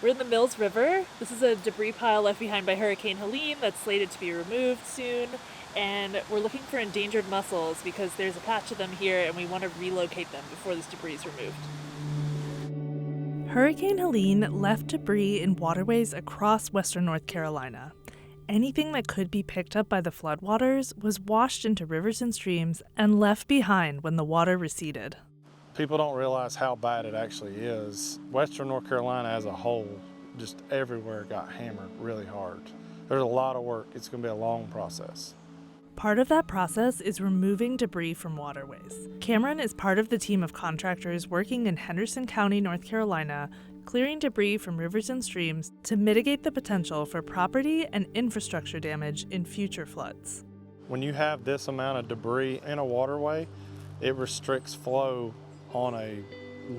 We're in the Mills River. This is a debris pile left behind by Hurricane Helene that's slated to be removed soon. And we're looking for endangered mussels because there's a patch of them here and we want to relocate them before this debris is removed. Hurricane Helene left debris in waterways across western North Carolina. Anything that could be picked up by the floodwaters was washed into rivers and streams and left behind when the water receded. People don't realize how bad it actually is. Western North Carolina as a whole, just everywhere got hammered really hard. There's a lot of work. It's going to be a long process. Part of that process is removing debris from waterways. Cameron is part of the team of contractors working in Henderson County, North Carolina, clearing debris from rivers and streams to mitigate the potential for property and infrastructure damage in future floods. When you have this amount of debris in a waterway, it restricts flow on a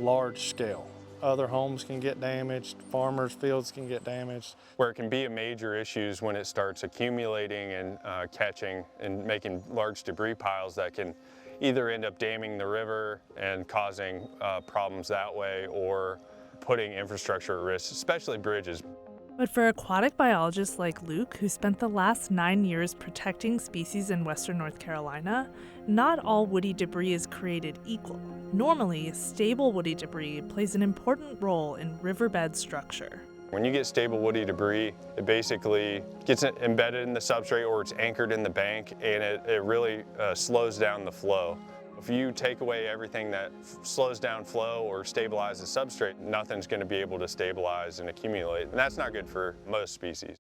large scale. Other homes can get damaged, farmers' fields can get damaged. Where it can be a major issue is when it starts accumulating and catching and making large debris piles that can either end up damming the river and causing problems that way, or putting infrastructure at risk, especially bridges. But for aquatic biologists like Luke, who spent the last 9 years protecting species in western North Carolina, not all woody debris is created equal. Normally, stable woody debris plays an important role in riverbed structure. When you get stable woody debris, it basically gets embedded in the substrate or it's anchored in the bank, and it really slows down the flow. If you take away everything that slows down flow or stabilizes the substrate, nothing's going to be able to stabilize and accumulate, and that's not good for most species.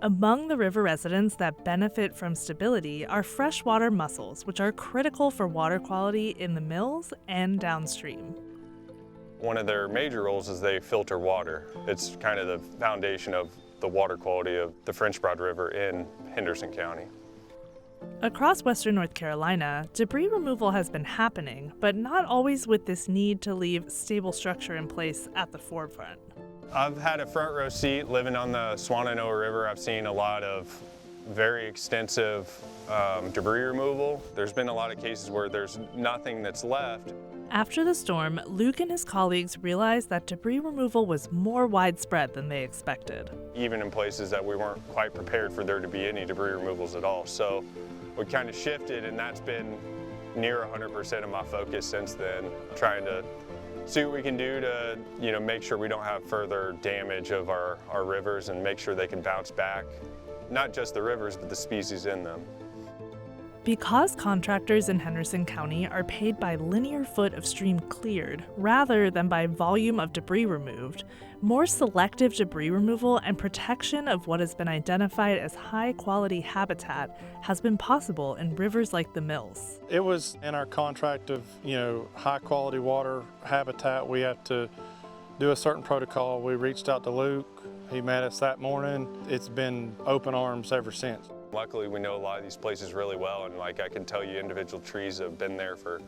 Among the river residents that benefit from stability are freshwater mussels, which are critical for water quality in the mills and downstream. One of their major roles is they filter water. It's kind of the foundation of the water quality of the French Broad River in Henderson County. Across western North Carolina, debris removal has been happening, but not always with this need to leave stable structure in place at the forefront. I've had a front row seat living on the Swannanoa River. I've seen a lot of very extensive debris removal. There's been a lot of cases where there's nothing that's left. After the storm, Luke and his colleagues realized that debris removal was more widespread than they expected. Even in places that we weren't quite prepared for there to be any debris removals at all. So we kind of shifted, and that's been near 100% of my focus since then, trying to see what we can do to make sure we don't have further damage of our rivers and make sure they can bounce back, not just the rivers, but the species in them. Because contractors in Henderson County are paid by linear foot of stream cleared rather than by volume of debris removed, more selective debris removal and protection of what has been identified as high-quality habitat has been possible in rivers like the Mills. It was in our contract of, high-quality water habitat. We had to do a certain protocol. We reached out to Luke. He met us that morning. It's been open arms ever since. Luckily, we know a lot of these places really well, and I can tell you individual trees have been there for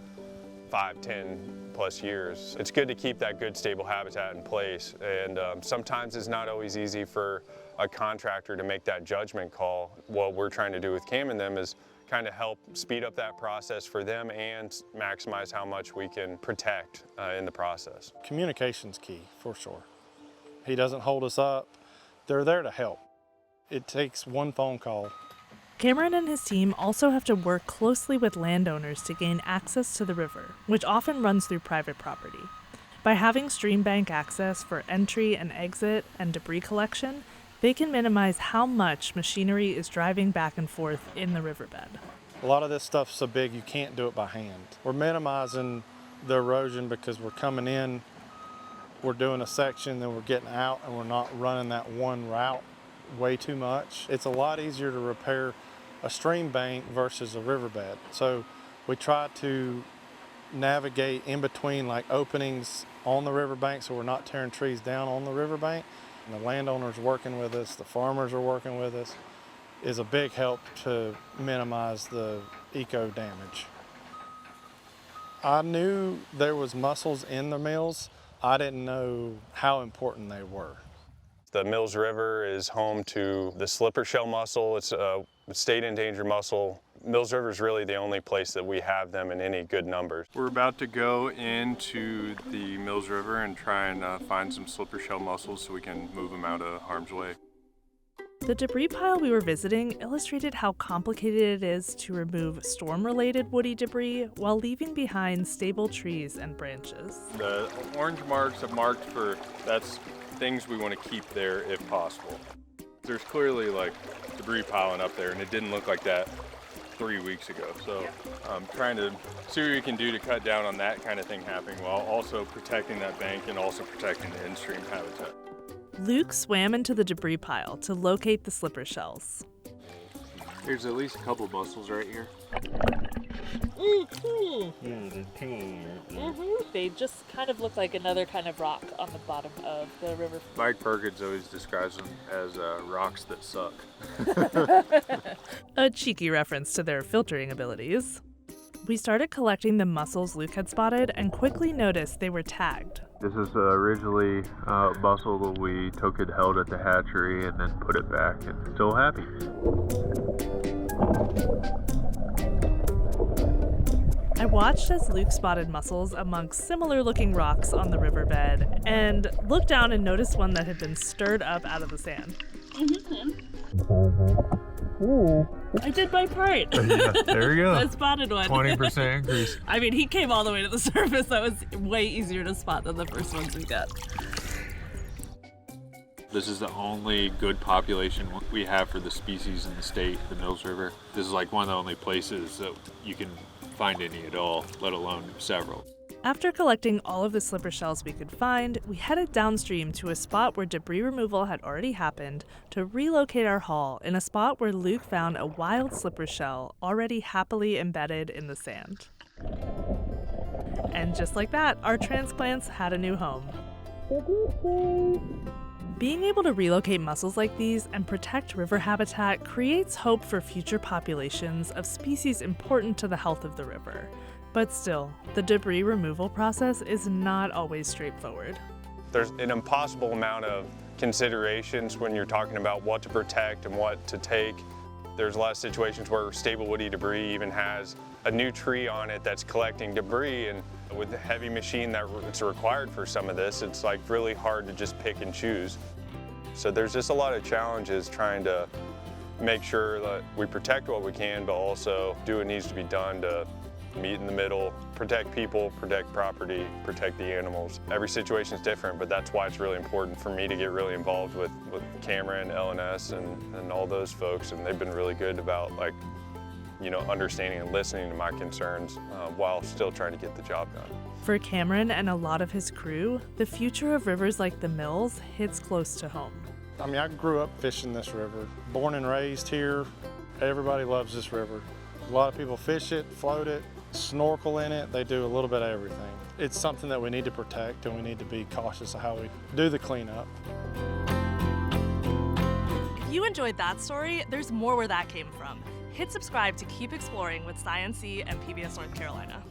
5, 10 plus years. It's good to keep that good stable habitat in place, and sometimes it's not always easy for a contractor to make that judgment call. What we're trying to do with Cam and them is kind of help speed up that process for them and maximize how much we can protect in the process. Communication's key, for sure. He doesn't hold us up. They're there to help. It takes one phone call. Cameron and his team also have to work closely with landowners to gain access to the river, which often runs through private property. By having stream bank access for entry and exit and debris collection, they can minimize how much machinery is driving back and forth in the riverbed. A lot of this stuff's so big you can't do it by hand. We're minimizing the erosion because we're coming in, we're doing a section, then we're getting out, and we're not running that one route way too much. It's a lot easier to repair a stream bank versus a riverbed. So we try to navigate in between openings on the riverbank so we're not tearing trees down on the riverbank. And the landowners working with us, the farmers are working with us, is a big help to minimize the eco damage. I knew there was mussels in the mills. I didn't know how important they were. The Mills River is home to the slipper shell mussel. It's a state endangered mussel. Mills River is really the only place that we have them in any good numbers. We're about to go into the Mills River and try and find some slipper shell mussels so we can move them out of harm's way. The debris pile we were visiting illustrated how complicated it is to remove storm-related woody debris while leaving behind stable trees and branches. The orange marks have marked for, that's things we want to keep there if possible. There's clearly like debris piling up there and it didn't look like that 3 weeks ago. So I'm trying to see what we can do to cut down on that kind of thing happening while also protecting that bank and also protecting the in-stream habitat. Luke swam into the debris pile to locate the slipper shells. There's at least a couple mussels right here. They just kind of look like another kind of rock on the bottom of the river. Mike Perkins always describes them as rocks that suck. A cheeky reference to their filtering abilities. We started collecting the mussels Luke had spotted and quickly noticed they were tagged. This is originally a mussel that we took and held at the hatchery and then put it back, and still happy. I watched as Luke spotted mussels amongst similar looking rocks on the riverbed and looked down and noticed one that had been stirred up out of the sand. I did my part. Yeah, there you go. I spotted one. 20% increase. I mean, he came all the way to the surface. That was way easier to spot than the first ones we got. This is the only good population we have for the species in the state, the Mills River. This is like one of the only places that you can find any at all, let alone several. After collecting all of the slipper shells we could find, we headed downstream to a spot where debris removal had already happened to relocate our haul in a spot where Luke found a wild slipper shell already happily embedded in the sand. And just like that, our transplants had a new home. Being able to relocate mussels like these and protect river habitat creates hope for future populations of species important to the health of the river. But still, the debris removal process is not always straightforward. There's an impossible amount of considerations when you're talking about what to protect and what to take. There's a lot of situations where stable woody debris even has a new tree on it that's collecting debris, and with the heavy machine that's required for some of this, it's like really hard to just pick and choose. So there's just a lot of challenges trying to make sure that we protect what we can, but also do what needs to be done to meet in the middle, protect people, protect property, protect the animals. Every situation is different, but that's why it's really important for me to get really involved with Cameron, LNS, and all those folks, and they've been really good about understanding and listening to my concerns while still trying to get the job done. For Cameron and a lot of his crew, the future of rivers like the Mills hits close to home. I mean, I grew up fishing this river, born and raised here. Everybody loves this river. A lot of people fish it, float it, snorkel in it. They do a little bit of everything. It's something that we need to protect, and we need to be cautious of how we do the cleanup. If you enjoyed that story, there's more where that came from. Hit subscribe to keep exploring with ScienceC and PBS North Carolina.